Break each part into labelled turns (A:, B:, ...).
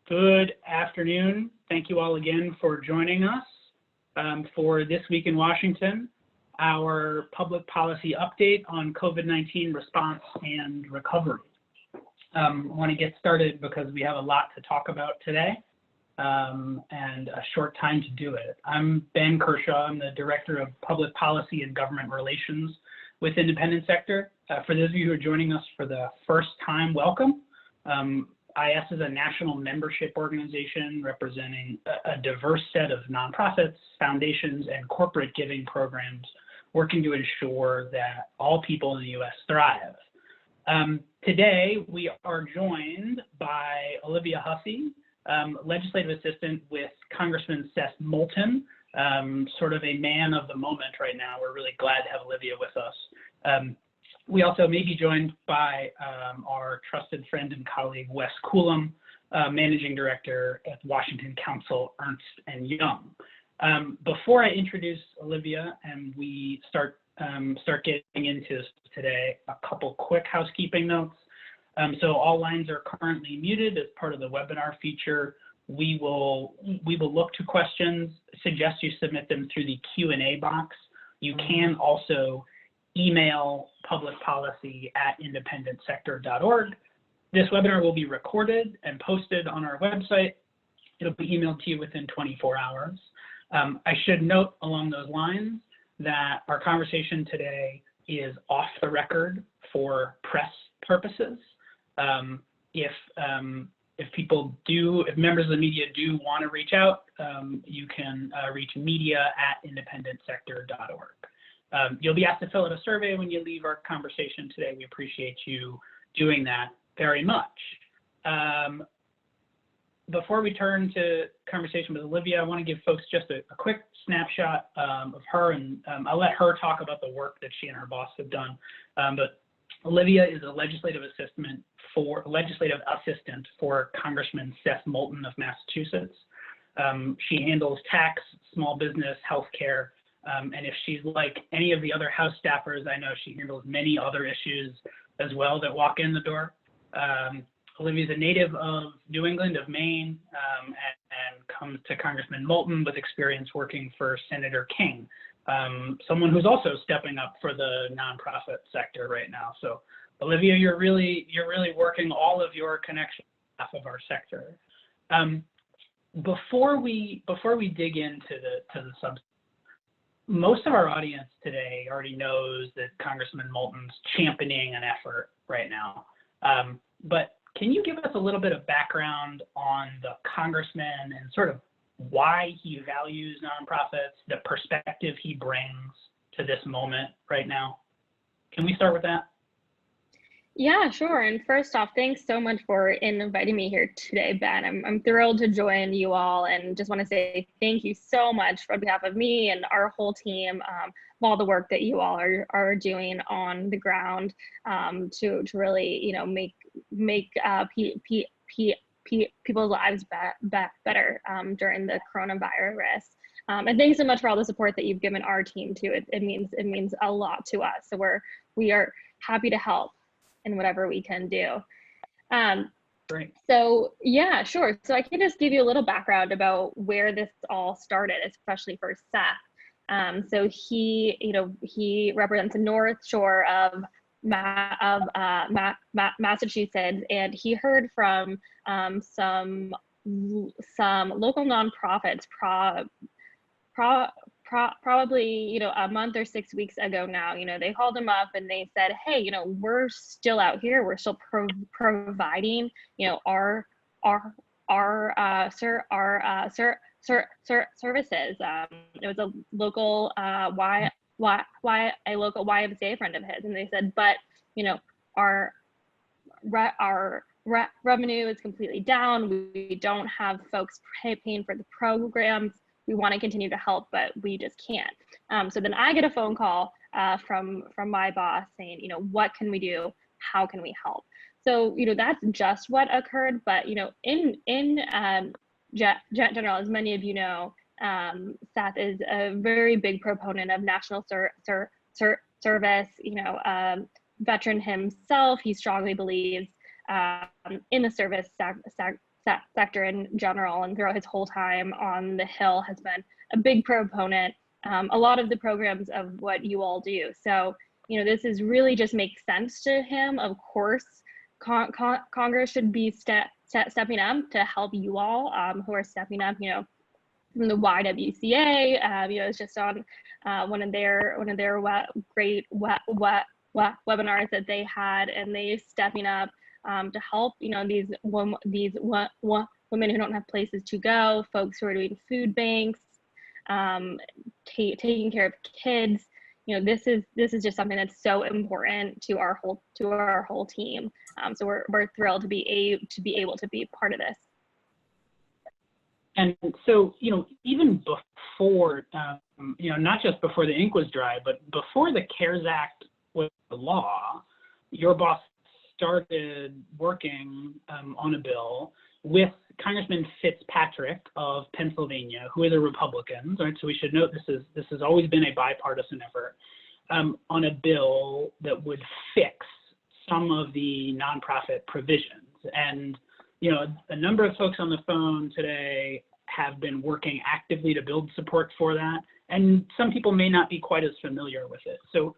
A: Good afternoon. Thank you all again for joining us for This Week in Washington, our public policy update on COVID-19 response and recovery. I want to get started because we have a lot to talk about today and a short time to do it. I'm Ben Kershaw. I'm the Director of Public Policy and Government Relations with Independent Sector. For those of you who are joining us for the first time, welcome. IS is a national membership organization representing a diverse set of nonprofits, foundations, and corporate giving programs working to ensure that all people in the U.S. thrive. Today, we are joined by Olivia Hussey, legislative assistant with Congressman Seth Moulton, sort of a man of the moment right now. We're really glad to have Olivia with us. We also may be joined by our trusted friend and colleague, Wes Coulam, Managing Director at Washington Council, Ernst and Young. Before I introduce Olivia and we start getting into this today, a couple quick housekeeping notes. So all lines are currently muted as part of the webinar feature. We will look to questions, suggest you submit them through the Q&A box. You can also email publicpolicy@independentsector.org. This webinar will be recorded and posted on our website. It'll be emailed to you within 24 hours. I should note along those lines that our conversation today is off the record for press purposes. If members of the media do want to reach out, you can reach media@independentsector.org. You'll be asked to fill out a survey when you leave our conversation today. We appreciate you doing that very much. Before we turn to conversation with Olivia, I want to give folks just a quick snapshot of her, and I'll let her talk about the work that she and her boss have done. But Olivia is a legislative assistant for Congressman Seth Moulton of Massachusetts. She handles tax, small business, healthcare, and if she's like any of the other House staffers, I know she handles many other issues as well that walk in the door. Olivia is a native of New England, of Maine, and comes to Congressman Moulton with experience working for Senator King, someone who's also stepping up for the nonprofit sector right now. So, Olivia, you're really working all of your connections on behalf of our sector. Before we dig into the subject, most of our audience today already knows that Congressman Moulton's championing an effort right now. But can you give us a little bit of background on the congressman and sort of why he values nonprofits, the perspective he brings to this moment right now? Can we start with that?
B: Yeah, sure. And first off, thanks so much for inviting me here today, Ben. I'm thrilled to join you all, and just want to say thank you so much on behalf of me and our whole team of all the work that you all are doing on the ground to really, make people's lives better during the coronavirus. And thanks so much for all the support that you've given our team too. It means a lot to us. So we are happy to help in whatever we can do.
A: Great.
B: So yeah, sure. So I can just give you a little background about where this all started, especially for Seth. So he represents the North Shore of Massachusetts, and he heard from some local nonprofits probably a month or 6 weeks ago now. They called him up and they said, hey, we're still out here, we're still providing our services. It was a local YMCA friend of his, and they said, but our revenue is completely down, we don't have folks paying for the programs. We want to continue to help, but we just can't. So then I get a phone call from my boss saying, what can we do? How can we help? So, that's just what occurred. But, in general, as many of you know, Seth is a very big proponent of national service, veteran himself. He strongly believes in the service sector in general, and throughout his whole time on the Hill has been a big proponent, a lot of the programs of what you all do. So, you know, this is really just makes sense to him. Of course, Congress should be stepping up to help you all who are stepping up, you know, from the YWCA, you know, it's just on one of their great webinars that they had, and they stepping up to help, you know, these women who don't have places to go, folks who are doing food banks, taking care of kids. You know, this is just something that's so important to our whole team. So we're thrilled to be able to be part of this.
A: And so, you know, even before, you know, not just before the ink was dry, but before the CARES Act was the law, your boss started working on a bill with Congressman Fitzpatrick of Pennsylvania, who is a Republican, right? So we should note this has always been a bipartisan effort on a bill that would fix some of the nonprofit provisions. And you know, a number of folks on the phone today have been working actively to build support for that, and some people may not be quite as familiar with it. So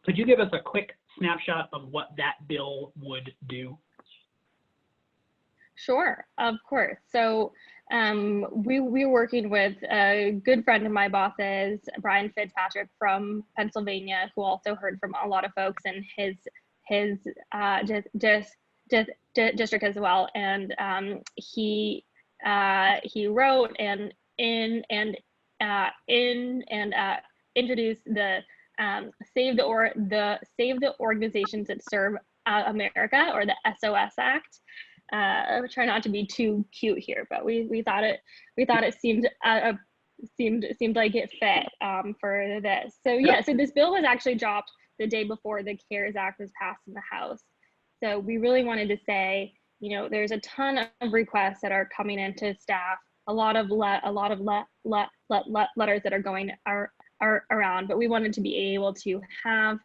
A: could you give us a quick snapshot of what that bill would do?
B: Sure, of course. So we're working with a good friend of my boss's, Brian Fitzpatrick from Pennsylvania, who also heard from a lot of folks in his district as well, and he wrote and introduced the Save the Organizations That Serve America, or the SOS Act. I try not to be too cute here, but we thought it seemed like it fit for this. So yeah, so this bill was actually dropped the day before the CARES Act was passed in the House. So we really wanted to say, you know, there's a ton of requests that are coming into staff, a lot of letters that are going around, but we wanted to be able to have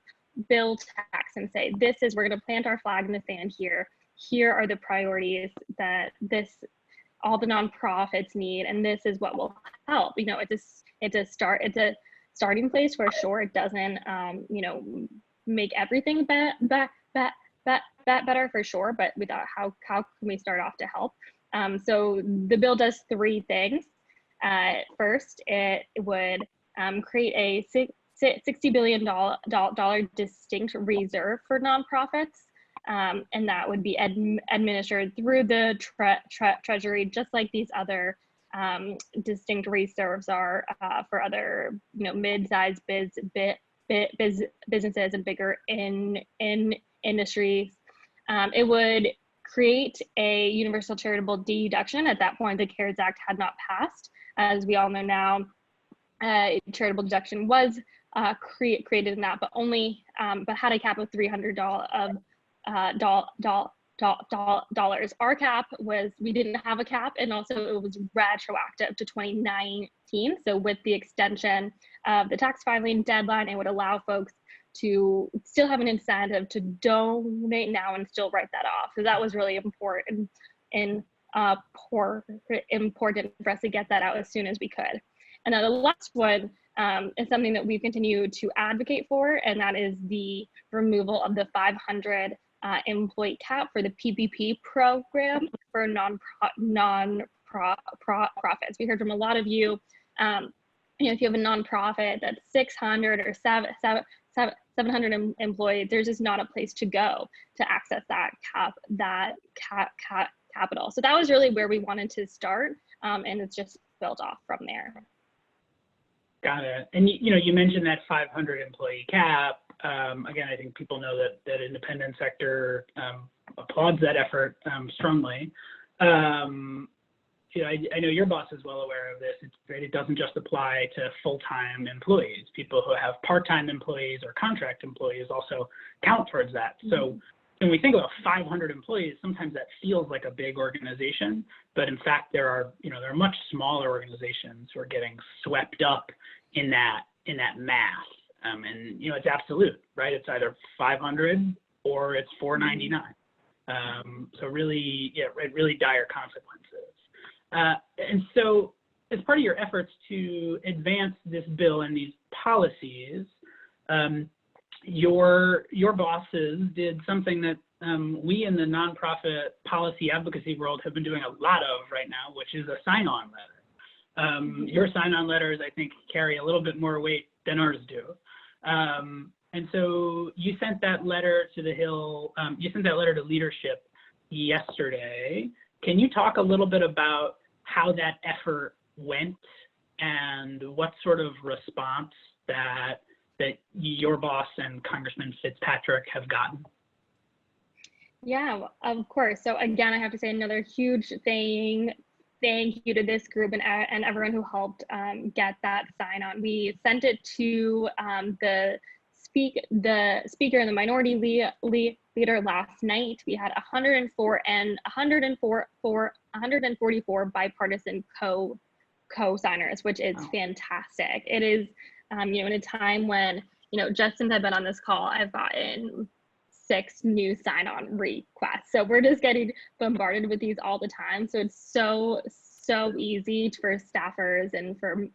B: bill text and say, we're going to plant our flag in the sand here. Here are the priorities that all the nonprofits need, and this is what will help. You know, it's a starting place for sure. It doesn't, you know, make everything better for sure, but we thought, how can we start off to help? So the bill does three things. First, it would create a $60 billion distinct reserve for nonprofits, and that would be administered through the Treasury, just like these other distinct reserves are for other, you know, mid-sized businesses and bigger industries. It would create a universal charitable deduction. At that point, the CARES Act had not passed. As we all know now, charitable deduction was created in that, but only but had a cap of $300 dollars. Our cap was, we didn't have a cap, and also it was retroactive to 2019. So with the extension of the tax filing deadline, it would allow folks to still have an incentive to donate now and still write that off. So that was really important and important for us to get that out as soon as we could. And then the last one is something that we've continued to advocate for, and that is the removal of the 500 employee cap for the PPP program for non-profits. We heard from a lot of you, you know, if you have a nonprofit that's 600 or 700 employees, there's just not a place to go to access that capital. So that was really where we wanted to start, and it's just built off from there.
A: Got it. And you know, you mentioned that 500 employee cap. Again, I think people know that independent sector applauds that effort strongly. You know, I know your boss is well aware of this. It doesn't just apply to full-time employees. People who have part-time employees or contract employees also count towards that. Mm-hmm. So when we think about 500 employees, sometimes that feels like a big organization, but in fact, there are much smaller organizations who are getting swept up in that math. And you know, it's absolute, right? It's either 500 or it's 499. So really, really dire consequences. And so as part of your efforts to advance this bill and these policies, your bosses did something that we in the nonprofit policy advocacy world have been doing a lot of right now, which is a sign-on letter. Your sign-on letters, I think, carry a little bit more weight than ours do. And so you sent that letter to the Hill, you sent that letter to leadership yesterday. Can you talk a little bit about how that effort went and what sort of response that your boss and Congressman Fitzpatrick have gotten?
B: Yeah, of course. So again, I have to say another huge thank you to this group and everyone who helped get that sign on. We sent it to the speaker and the minority leader last night. We had 144 bipartisan co-signers, which is fantastic. It is, in a time when, just since I've been on this call, I've gotten 6 new sign-on requests. So we're just getting bombarded with these all the time. So it's so easy for staffers and for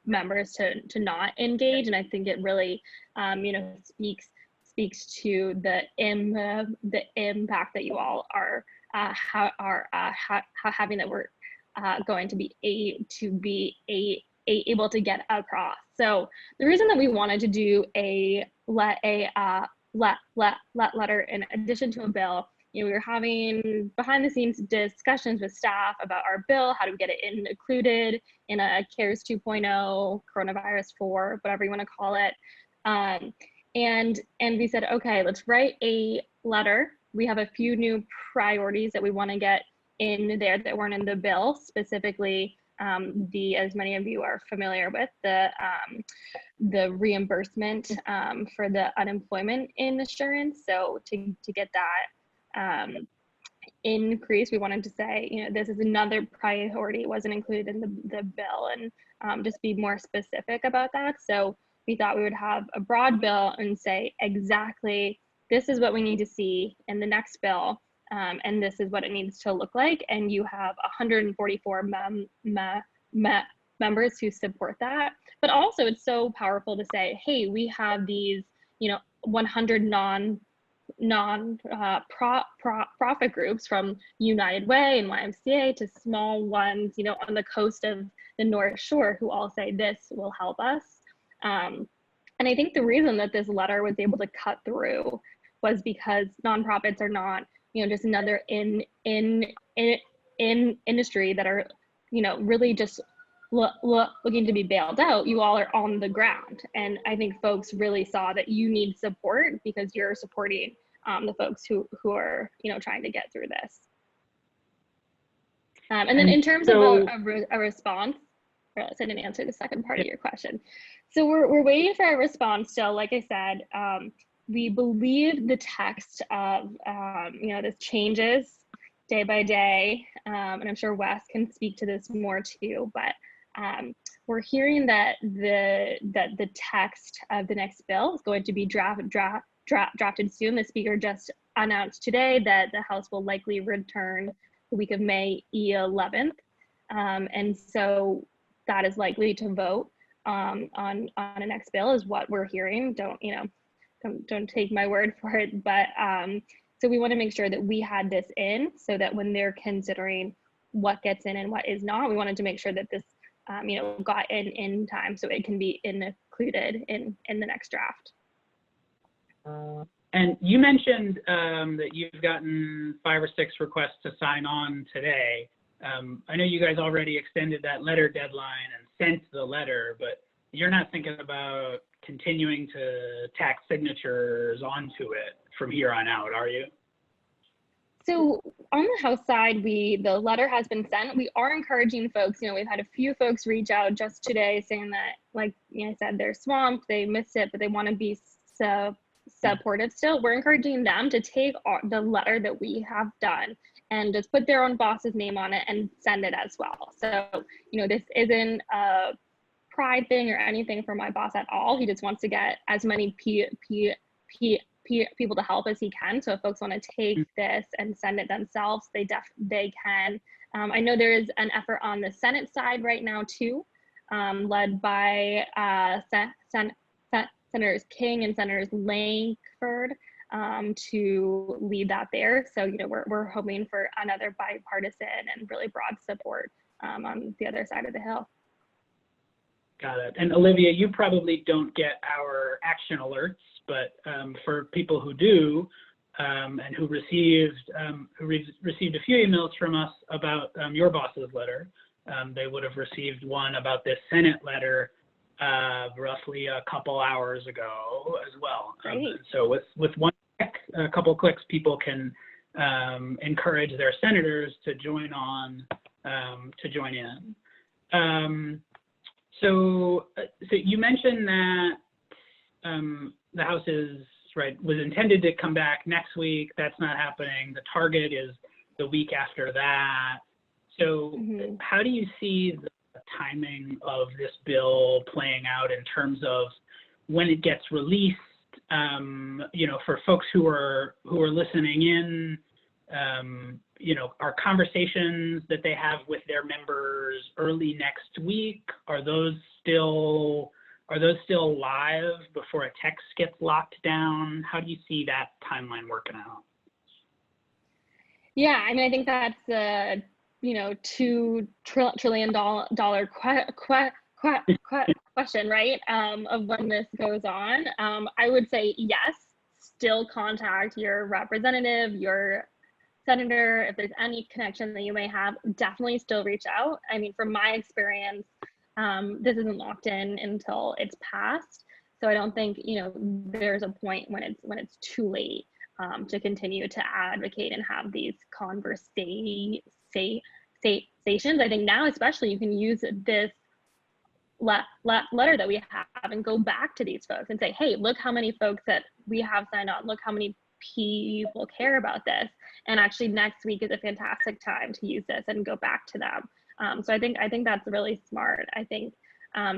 B: members to not engage. And I think it really, speaks to the impact that you all are having, that we're going to be able to get across. So the reason that we wanted to do a letter in addition to a bill, we were having behind the scenes discussions with staff about our bill. How do we get it included in a CARES 2.0, coronavirus 4, whatever you want to call it. And we said, okay, let's write a letter. We have a few new priorities that we want to get in there that weren't in the bill, specifically as many of you are familiar with, the reimbursement for the unemployment insurance. So to get that increase, we wanted to say, this is another priority, wasn't included in the bill, and just be more specific about that. So we thought we would have a broad bill and say exactly, this is what we need to see in the next bill, and this is what it needs to look like. And you have 144 members who support that. But also it's so powerful to say, hey, we have these, 100 non-profit groups, from United Way and YMCA to small ones, on the coast of the North Shore, who all say this will help us. And I think the reason that this letter was able to cut through was because nonprofits are not, just another in industry that are, really just looking to be bailed out. You all are on the ground, and I think folks really saw that you need support because you're supporting the folks who are, trying to get through this. And then in terms of a response, I didn't answer the second part of your question. So we're waiting for a response still. Like I said, we believe the text of, this changes day by day, and I'm sure Wes can speak to this more too, but we're hearing that the text of the next bill is going to be drafted soon. The speaker just announced today that the House will likely return the week of May 11th, and so that is likely to vote on a next bill, is what we're hearing. Don't take my word for it, but so we want to make sure that we had this in, so that when they're considering what gets in and what is not, we wanted to make sure that this got in time so it can be included in the next draft.
A: And you mentioned that you've gotten 5 or 6 requests to sign on today. I know you guys already extended that letter deadline and sent the letter, but you're not thinking about continuing to tack signatures onto it from here on out, are you?
B: So on the House side, the letter has been sent. We are encouraging folks, we've had a few folks reach out just today saying that, like I said, they're swamped, they missed it, but they want to be supportive still. We're encouraging them to take the letter that we have done and just put their own boss's name on it and send it as well. So, this isn't a pride thing or anything for my boss at all. He just wants to get as many people to help as he can. So if folks want to take this and send it themselves, they can. I know there is an effort on the Senate side right now too, led by Senators King and Senators Langford to lead that there. So, you know, we're hoping for another bipartisan and really broad support on the other side of the Hill.
A: Got it. And Olivia, you probably don't get our action alerts, but for people who do and who received a few emails from us about your boss's letter, they would have received one about this Senate letter roughly a couple hours ago as well. So with one click, a couple clicks, people can encourage their senators to join in. So you mentioned that the House was intended to come back next week. That's not happening. The target is the week after that. So how do you see the timing of this bill playing out in terms of when it gets released? You know, for folks who are listening in, you know, are conversations that they have with their members early next week, are those still live before a text gets locked down? How do you see that timeline working out?
B: Yeah, I mean, I think that's the, you know, $2 trillion question, right? Of when this goes on. I would say yes, still contact your representative, your senator. If there's any connection that you may have, definitely still reach out. I mean, from my experience, this isn't locked in until it's passed. So I don't think, you know, there's a point when it's too late to continue to advocate and have these conversations. I think now, especially, you can use this letter that we have and go back to these folks and say, hey, look how many folks that we have signed on. Look how many people care about this. And actually next week is a fantastic time to use this and go back to them. So I think that's really smart. I think,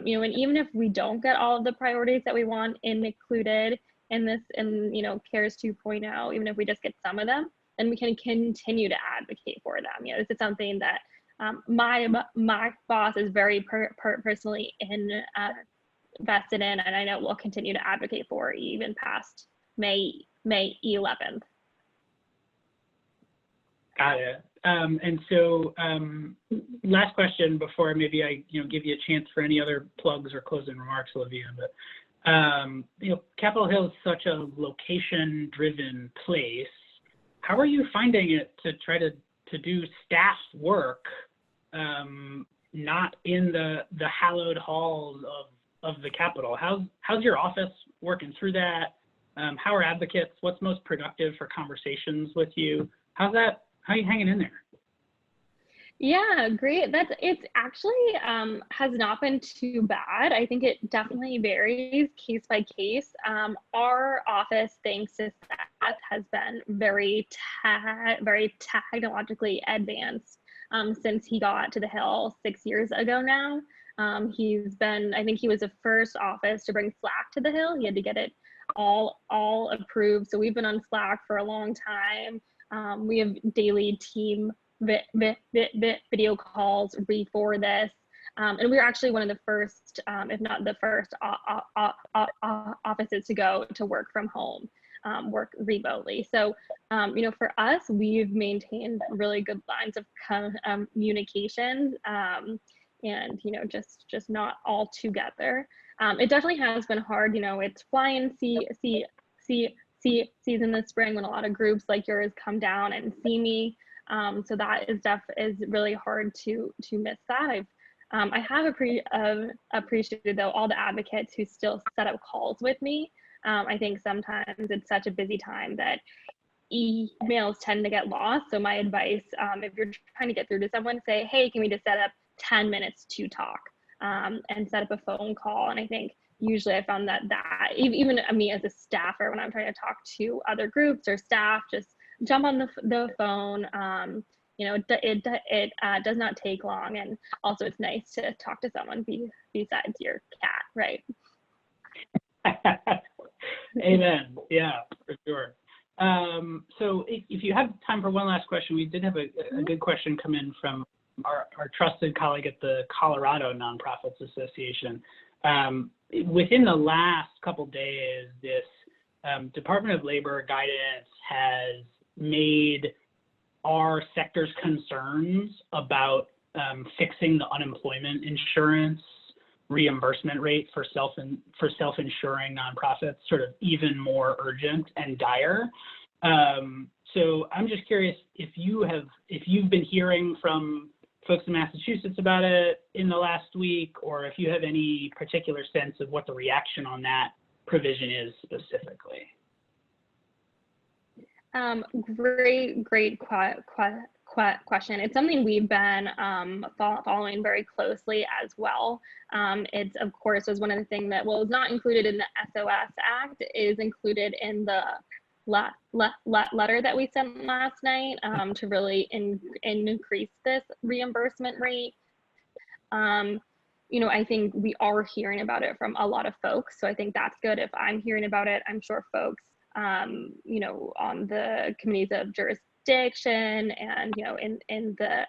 B: you know, and even if we don't get all of the priorities that we want included in this, you know, CARES 2.0, even if we just get some of them, then we can continue to advocate for them. You know, this is something that my boss is very personally invested in, and I know we'll continue to advocate for even past May 11th.
A: Got it. And so last question before maybe I give you a chance for any other plugs or closing remarks, Olivia. But Capitol Hill is such a location-driven place. How are you finding it to try to do staff work not in the hallowed halls of the Capitol? How's your office working through that? How are advocates? What's most productive for conversations with you? How are you hanging in there?
B: Yeah, great. It's actually has not been too bad. I think it definitely varies case by case. Our office, thanks to Seth, has been very technologically advanced since he got to the Hill 6 years ago now. I think he was the first office to bring Slack to the Hill. He had to get it all approved. So we've been on Slack for a long time. We have daily team video calls before this. And we were actually one of the first, if not the first offices to go to work from home, work remotely. So, for us, we've maintained really good lines of communication and, just not all together. It definitely has been hard. It's flying season this spring when a lot of groups like yours come down and see me. So that is really hard to miss that. I have appreciated though all the advocates who still set up calls with me. I think sometimes it's such a busy time that emails tend to get lost. So my advice, if you're trying to get through to someone, say, hey, can we just set up 10 minutes to talk and set up a phone call? And I think usually I found that even me as a staffer, when I'm trying to talk to other groups or staff, just jump on the phone. It does not take long, and also it's nice to talk to someone besides your cat, right?
A: Amen. Yeah, for sure. So if you have time for one last question, we did have a good question come in from our trusted colleague at the Colorado Nonprofits Association. Within the last couple days, this Department of Labor guidance has made our sector's concerns about fixing the unemployment insurance reimbursement rate for self-insuring nonprofits sort of even more urgent and dire. So I'm just curious if you've been hearing from folks in Massachusetts about it in the last week, or if you have any particular sense of what the reaction on that provision is specifically. Great
B: question. It's something we've been following very closely as well. It's, of course, was one of the things that was not included in the SOS Act, is included in the letter that we sent last night to really increase this reimbursement rate. I think we are hearing about it from a lot of folks, so I think that's good. If I'm hearing about it, I'm sure folks, on the committees of jurisdiction and in the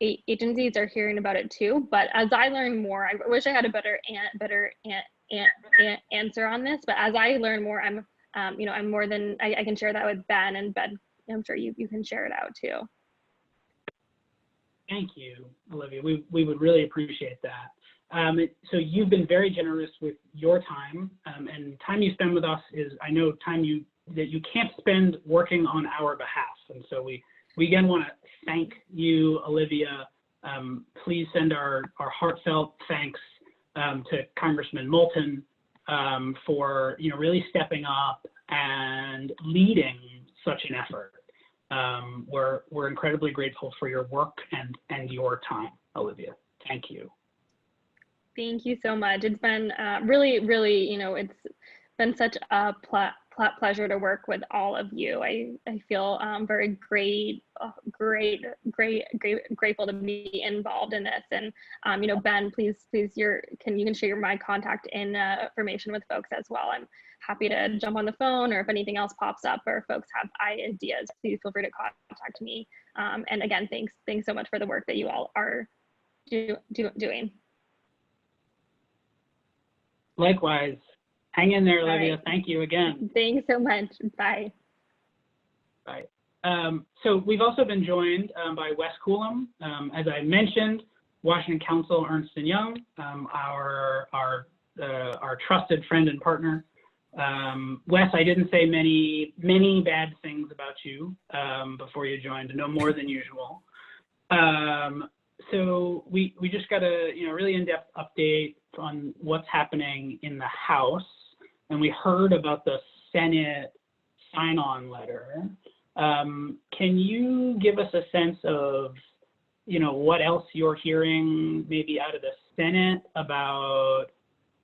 B: agencies are hearing about it too. But as I learn more, I wish I had a better answer on this. But as I learn more, I'm more than I can share that with Ben, and Ben, I'm sure you can share it out too.
A: Thank you, Olivia. We would really appreciate that. So you've been very generous with your time, and time you spend with us is, I know, time that you can't spend working on our behalf. And so we again want to thank you, Olivia. Please send our heartfelt thanks to Congressman Moulton for really stepping up and leading such an effort. We're incredibly grateful for your work and your time, Olivia. Thank you.
B: Thank you so much. It's been really, it's been such a pleasure to work with all of you. I feel very grateful to be involved in this. And Ben, please, you can share my contact information with folks as well. I'm happy to jump on the phone, or if anything else pops up, or if folks have ideas, please feel free to contact me. And again, thanks so much for the work that you all are doing.
A: Likewise. Hang in there, Olivia.
B: Right.
A: Thank you again.
B: Thanks so much. Bye.
A: Bye. So we've also been joined by Wes Coulam. As I mentioned, Washington Counsel Ernst & Young, our trusted friend and partner. Wes, I didn't say many bad things about you before you joined, no more than usual. So we just got a really in-depth update on what's happening in the House, and we heard about the Senate sign-on letter. Can you give us a sense of what else you're hearing maybe out of the Senate about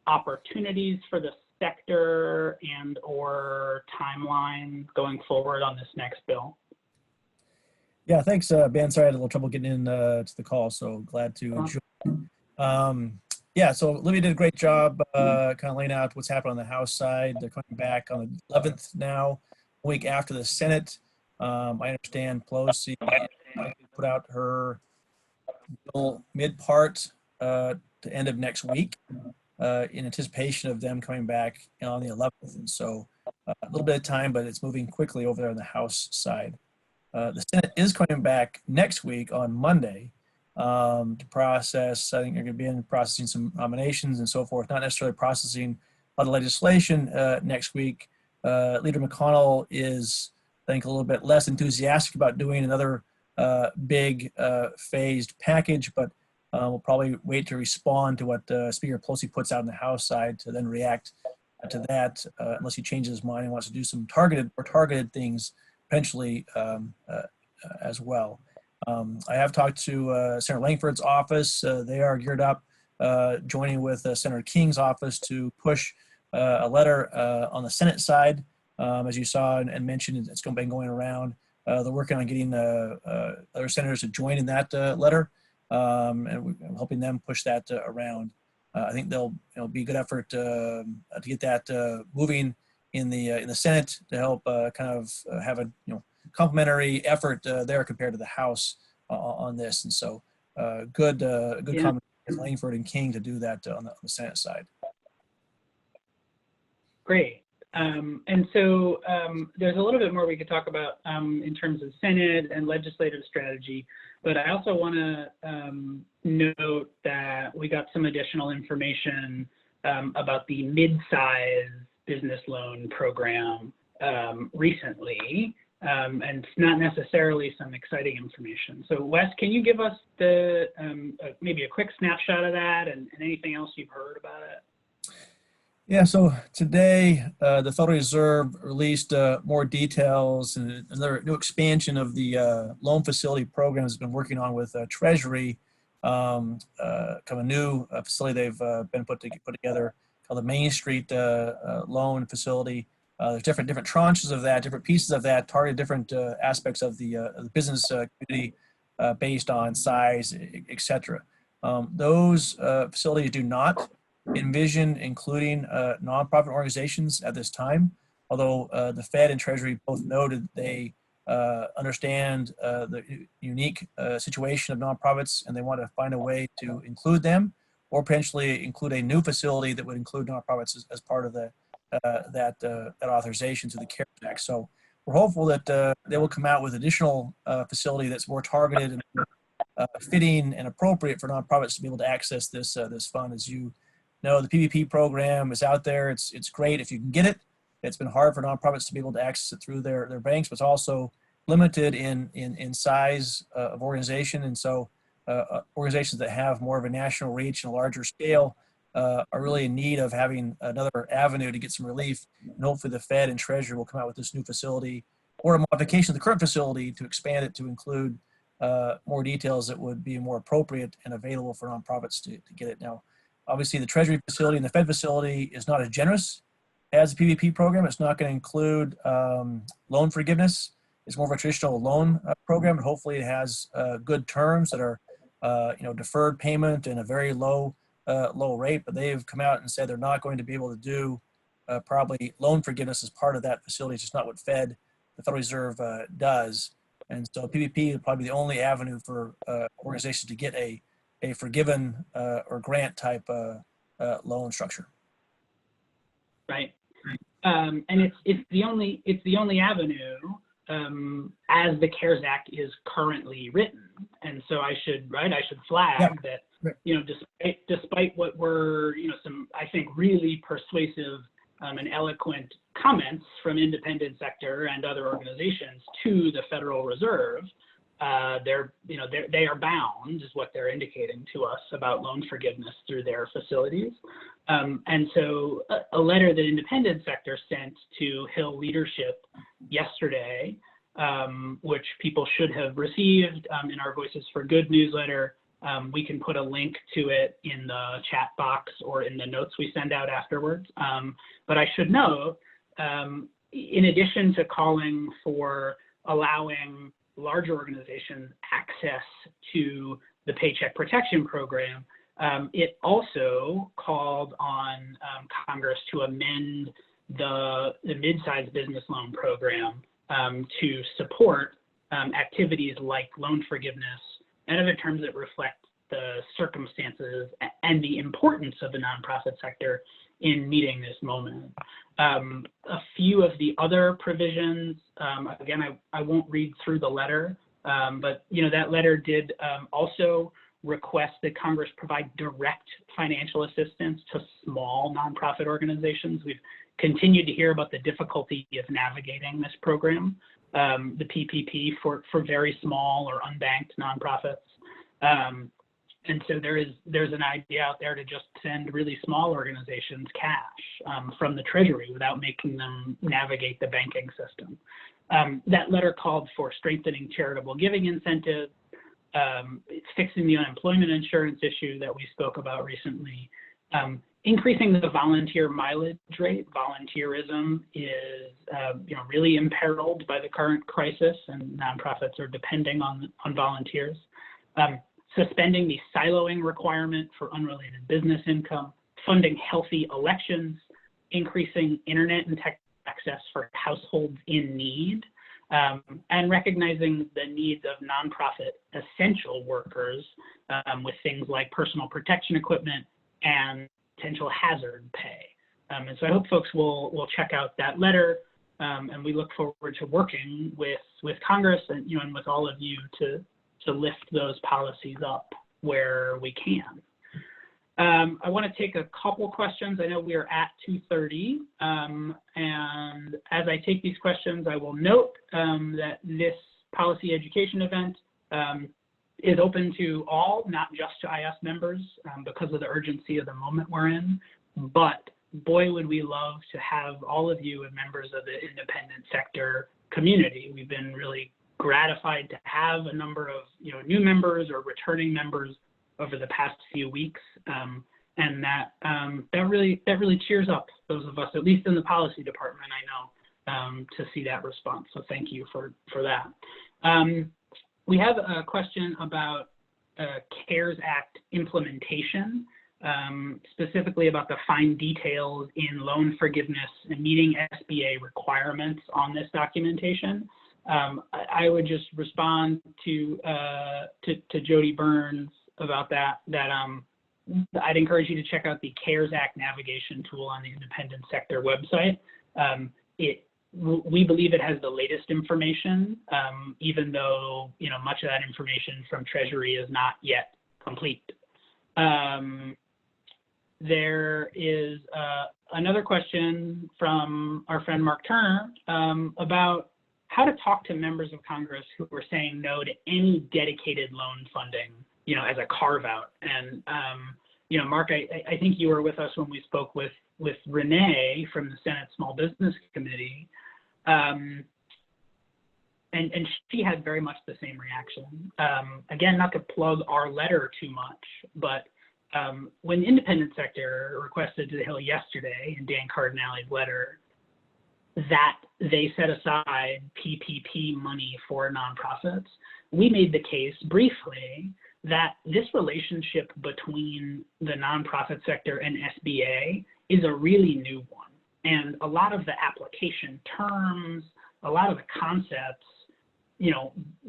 A: opportunities for the sector and or timeline going forward on this next bill?
C: Yeah, thanks, Ben. Sorry, I had a little trouble getting in to the call, so glad to join. Yeah, so Olivia did a great job kind of laying out what's happening on the House side. They're coming back on the 11th now, a week after the Senate. I understand Pelosi put out her bill mid-part to end of next week in anticipation of them coming back on the 11th. And so a little bit of time, but it's moving quickly over there on the House side. The Senate is coming back next week on Monday to process. I think they're going to be processing some nominations and so forth, not necessarily processing a lot of legislation next week. Leader McConnell is, I think, a little bit less enthusiastic about doing another big phased package, but we'll probably wait to respond to what Speaker Pelosi puts out on the House side to then react to that, unless he changes his mind and wants to do some targeted things potentially as well. I have talked to Senator Langford's office. They are geared up, joining with Senator King's office to push a letter on the Senate side. As you saw and mentioned, it's been going around. They're working on getting other senators to join in that letter, and I'm helping them push that around. I think there'll be a good effort to get that moving in the Senate to help kind of have a complementary effort there compared to the House on this. And so good comment with Langford and King to do that on the Senate side.
A: Great. And so there's a little bit more we could talk about in terms of Senate and legislative strategy, but I also want to note that we got some additional information about the mid-size business loan program recently, and it's not necessarily some exciting information. So Wes, can you give us the maybe a quick snapshot of that and anything else you've heard about it?
C: Yeah, so today the Federal Reserve released more details and another new expansion of the loan facility program has been working on with Treasury, kind of a new facility they've been put together called the Main Street Loan Facility. There's different tranches of that, different pieces of that, targeted different aspects of the business community based on size, et cetera. Those facilities do not envision including nonprofit organizations at this time, although the Fed and Treasury both noted they understand the unique situation of nonprofits and they want to find a way to include them or potentially include a new facility that would include nonprofits as part of that authorization to the CARES Act. So we're hopeful that they will come out with additional facility that's more targeted and fitting and appropriate for nonprofits to be able to access this fund. As you know, the PPP program is out there. It's great if you can get it. It's been hard for nonprofits to be able to access it through their banks, but it's also limited in size of organization. And so organizations that have more of a national reach and a larger scale are really in need of having another avenue to get some relief. And hopefully the Fed and Treasury will come out with this new facility or a modification of the current facility to expand it to include more details that would be more appropriate and available for nonprofits to get it. Now, obviously the Treasury facility and the Fed facility is not as generous as the PPP program. It's not going to include loan forgiveness. It's more of a traditional loan program, but hopefully it has good terms that are deferred payment and a very low rate. But they've come out and said they're not going to be able to do probably loan forgiveness as part of that facility. It's just not what the Federal Reserve does. And so PPP is probably the only avenue for organizations to get a forgiven or grant type loan structure.
A: Right. And it's the only avenue as the CARES Act is currently written. And so I should flag that, despite what were, some, I think, really persuasive and eloquent comments from independent sector and other organizations to the Federal Reserve, they are bound, is what they're indicating to us about loan forgiveness through their facilities. And so a letter that independent sector sent to Hill leadership yesterday, which people should have received in our Voices for Good newsletter. We can put a link to it in the chat box or in the notes we send out afterwards. But I should note, in addition to calling for allowing larger organizations access to the Paycheck Protection Program, it also called on Congress to amend the mid-sized business loan program to support activities like loan forgiveness and other terms that reflect the circumstances and the importance of the nonprofit sector in meeting this moment. A few of the other provisions, again, I won't read through the letter, but that letter did also request that Congress provide direct financial assistance to small nonprofit organizations. We've continued to hear about the difficulty of navigating this program, the PPP for very small or unbanked nonprofits. And so there's an idea out there to just send really small organizations cash from the Treasury without making them navigate the banking system. That letter called for strengthening charitable giving incentives, fixing the unemployment insurance issue that we spoke about recently, increasing the volunteer mileage rate. Volunteerism is really imperiled by the current crisis, and nonprofits are depending on volunteers. suspending the siloing requirement for unrelated business income, funding healthy elections, increasing internet and tech access for households in need, and recognizing the needs of nonprofit essential workers with things like personal protection equipment and potential hazard pay. And so I hope folks will check out that letter, and we look forward to working with Congress and and with all of you to lift those policies up where we can. I want to take a couple questions. I know we are at 2:30, and as I take these questions, I will note that this policy education event is open to all, not just to IS members, because of the urgency of the moment we're in. But boy, would we love to have all of you as members of the independent sector community. We've been really gratified to have a number of new members or returning members over the past few weeks, and that really cheers up those of us, at least in the policy department, I know, to see that response. So thank you for that. We have a question about CARES Act implementation, specifically about the fine details in loan forgiveness and meeting SBA requirements on this documentation. I would just respond to Jody Burns about that I'd encourage you to check out the CARES Act navigation tool on the independent sector website. We believe it has the latest information, even though much of that information from Treasury is not yet complete. There is another question from our friend Mark Turner about how to talk to members of Congress who are saying no to any dedicated loan funding, as a carve out. And, Mark, I think you were with us when we spoke with Renee from the Senate Small Business Committee. And she had very much the same reaction. Again, not to plug our letter too much, but when the independent sector requested to the Hill yesterday in Dan Cardinale's letter that they set aside PPP money for nonprofits, we made the case briefly that this relationship between the nonprofit sector and SBA is a really new one. And a lot of the application terms, a lot of the concepts,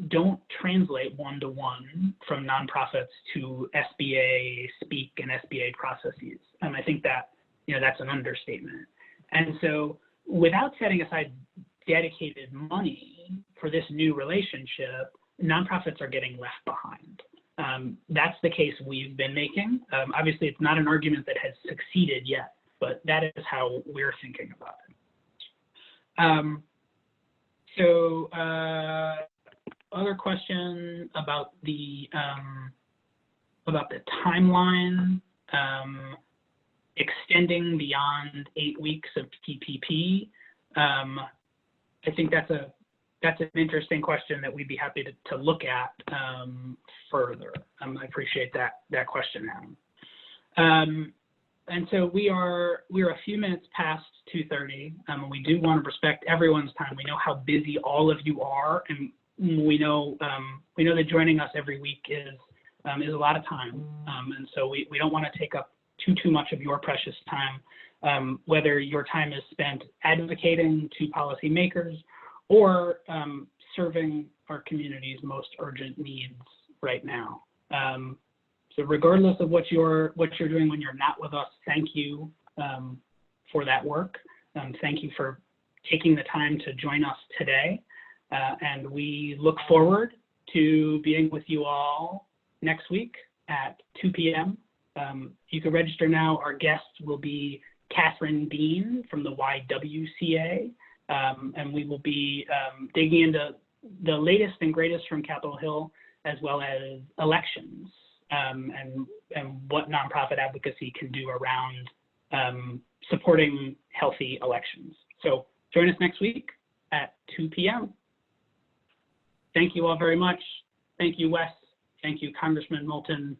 A: don't translate one-to-one from nonprofits to SBA speak and SBA processes. And I think that, that's an understatement. And so without setting aside dedicated money for this new relationship, nonprofits are getting left behind. That's the case we've been making. Obviously, it's not an argument that has succeeded yet, but that is how we're thinking about it. Other question about the timeline, extending beyond 8 weeks of PPP. I think that's an interesting question that we'd be happy to look at further. I appreciate that question, Adam. And so we are a few minutes past 2:30, and we do want to respect everyone's time. We know how busy all of you are, and we know that joining us every week is a lot of time, and so we don't want to take up too much of your precious time, whether your time is spent advocating to policymakers or serving our community's most urgent needs right now. So regardless of what you're doing when you're not with us, thank you for that work. Thank you for taking the time to join us today. And we look forward to being with you all next week at 2 p.m. You can register now. Our guest will be Catherine Dean from the YWCA. And we will be digging into the latest and greatest from Capitol Hill, as well as elections and what nonprofit advocacy can do around supporting healthy elections. So join us next week at 2 p.m. Thank you all very much. Thank you, Wes. Thank you, Congressman Moulton.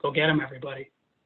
A: Go get them, everybody.